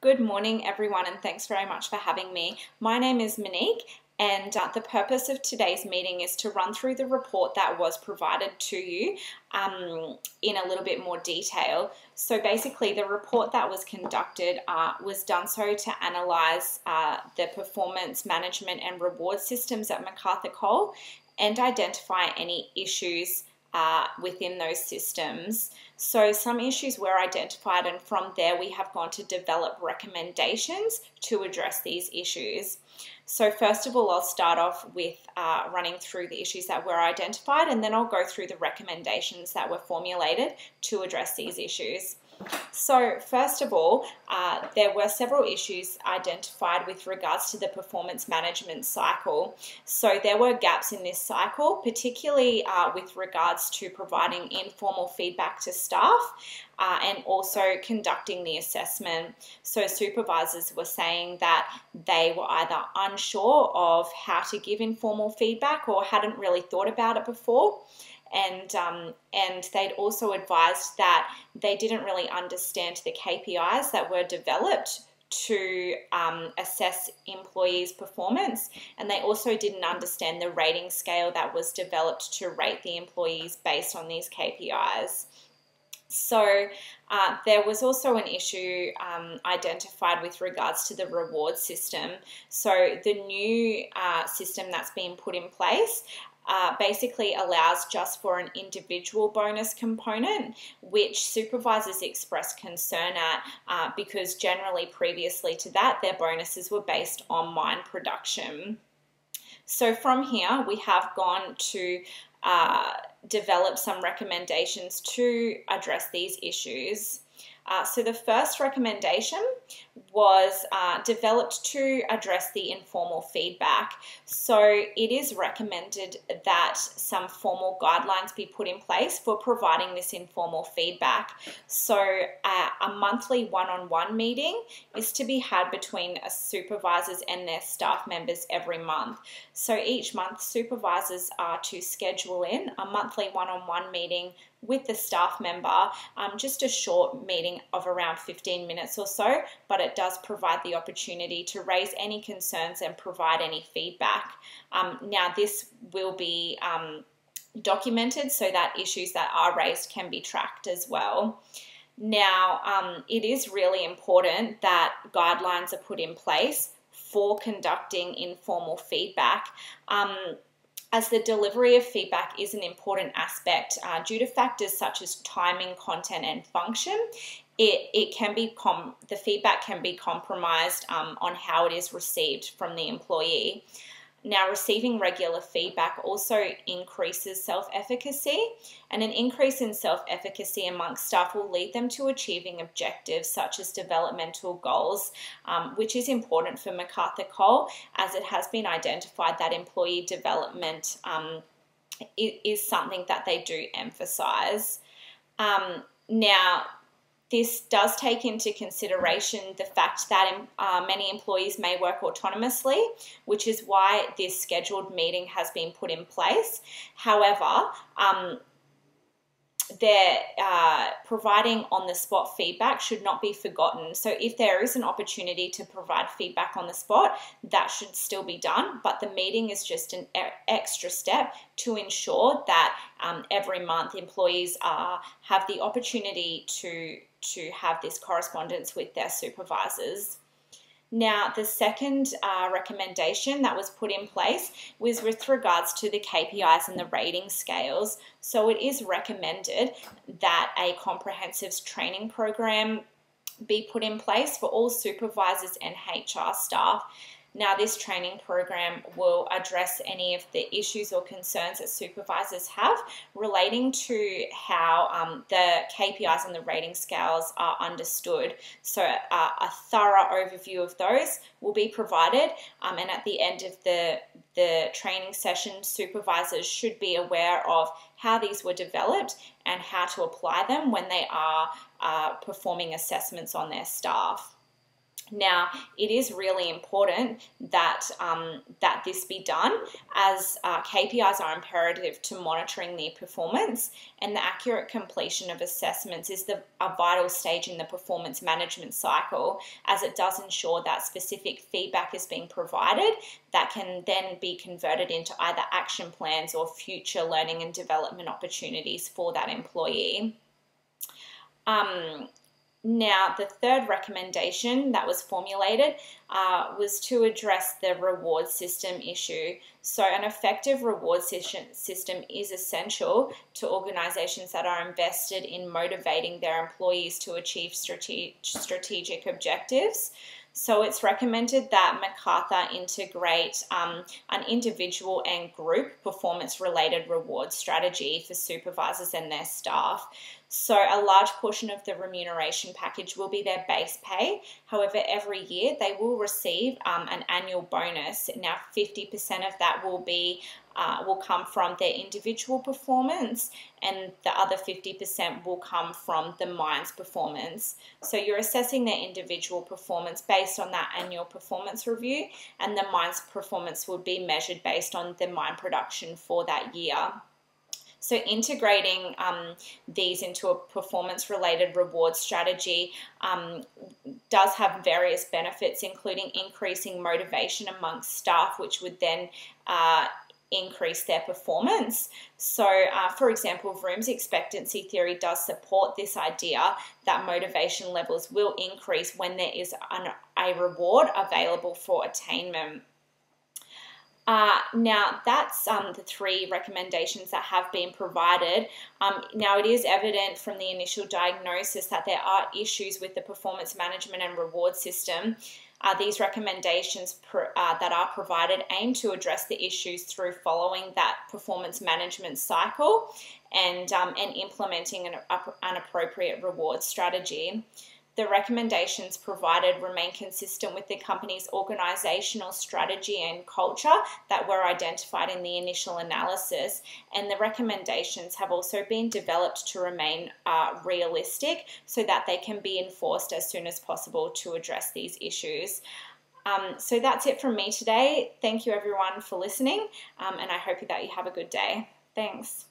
Good morning, everyone, and thanks very much for having me. My name is Monique, and the purpose of today's meeting is to run through the report that was provided to you in a little bit more detail. So basically, the report that was conducted was done so to analyse the performance management and reward systems at MacArthur Coal and identify any issues within those systems. So some issues were identified, and from there we have gone to develop recommendations to address these issues. So first of all, I'll start off with running through the issues that were identified, and then I'll go through the recommendations that were formulated to address these issues. So first of all, there were several issues identified with regards to the performance management cycle. So there were gaps in this cycle, particularly with regards to providing informal feedback to staff and also conducting the assessment. So supervisors were saying that they were either unsure of how to give informal feedback or hadn't really thought about it before. And they'd also advised that they didn't really understand the KPIs that were developed to assess employees' performance, and they also didn't understand the rating scale that was developed to rate the employees based on these KPIs. So there was also an issue identified with regards to the reward system. So the new system that's been put in place basically allows just for an individual bonus component, which supervisors expressed concern at because generally previously to that, their bonuses were based on mine production. So from here, we have gone to develop some recommendations to address these issues. So the first recommendation was developed to address the informal feedback. So it is recommended that some formal guidelines be put in place for providing this informal feedback. So a monthly one-on-one meeting is to be had between supervisors and their staff members every month. So each month, supervisors are to schedule in a monthly one-on-one meeting with the staff member, just a short meeting of around 15 minutes or so, but it does provide the opportunity to raise any concerns and provide any feedback. Now this will be documented so that issues that are raised can be tracked as well. Now, it is really important that guidelines are put in place for conducting informal feedback. As the delivery of feedback is an important aspect due to factors such as timing, content, and function. The feedback can be compromised on how it is received from the employee. Now, receiving regular feedback also increases self-efficacy, and an increase in self-efficacy amongst staff will lead them to achieving objectives such as developmental goals, which is important for MacArthur Coal, as it has been identified that employee development is something that they do emphasize. Now, this does take into consideration the fact that many employees may work autonomously, which is why this scheduled meeting has been put in place. However, providing on-the-spot feedback should not be forgotten. So if there is an opportunity to provide feedback on the spot, that should still be done, but the meeting is just an extra step to ensure that every month employees have the opportunity to have this correspondence with their supervisors. Now, the second recommendation that was put in place was with regards to the KPIs and the rating scales. So it is recommended that a comprehensive training program be put in place for all supervisors and HR staff. Now, this training program will address any of the issues or concerns that supervisors have relating to how the KPIs and the rating scales are understood. So a thorough overview of those will be provided, and at the end of the training session, supervisors should be aware of how these were developed and how to apply them when they are performing assessments on their staff. Now, it is really important that that this be done, as KPIs are imperative to monitoring their performance, and the accurate completion of assessments is a vital stage in the performance management cycle, as it does ensure that specific feedback is being provided that can then be converted into either action plans or future learning and development opportunities for that employee. Now, the third recommendation that was formulated was to address the reward system issue. So an effective reward system is essential to organisations that are invested in motivating their employees to achieve strategic objectives. So it's recommended that MacArthur integrate an individual and group performance-related reward strategy for supervisors and their staff. So a large portion of the remuneration package will be their base pay. However, every year they will receive an annual bonus. Now, 50% of that will come from their individual performance, and the other 50% will come from the mine's performance. So you're assessing their individual performance based on that annual performance review, and the mine's performance will be measured based on the mine production for that year. So integrating these into a performance-related reward strategy does have various benefits, including increasing motivation amongst staff, which would then increase their performance. So, for example, Vroom's expectancy theory does support this idea that motivation levels will increase when there is a reward available for attainment. Now, that's the three recommendations that have been provided. Now, it is evident from the initial diagnosis that there are issues with the performance management and reward system. These recommendations that are provided aim to address the issues through following that performance management cycle and implementing an appropriate reward strategy. The recommendations provided remain consistent with the company's organisational strategy and culture that were identified in the initial analysis, and the recommendations have also been developed to remain realistic so that they can be enforced as soon as possible to address these issues. So that's it from me today. Thank you everyone for listening, and I hope that you have a good day. Thanks.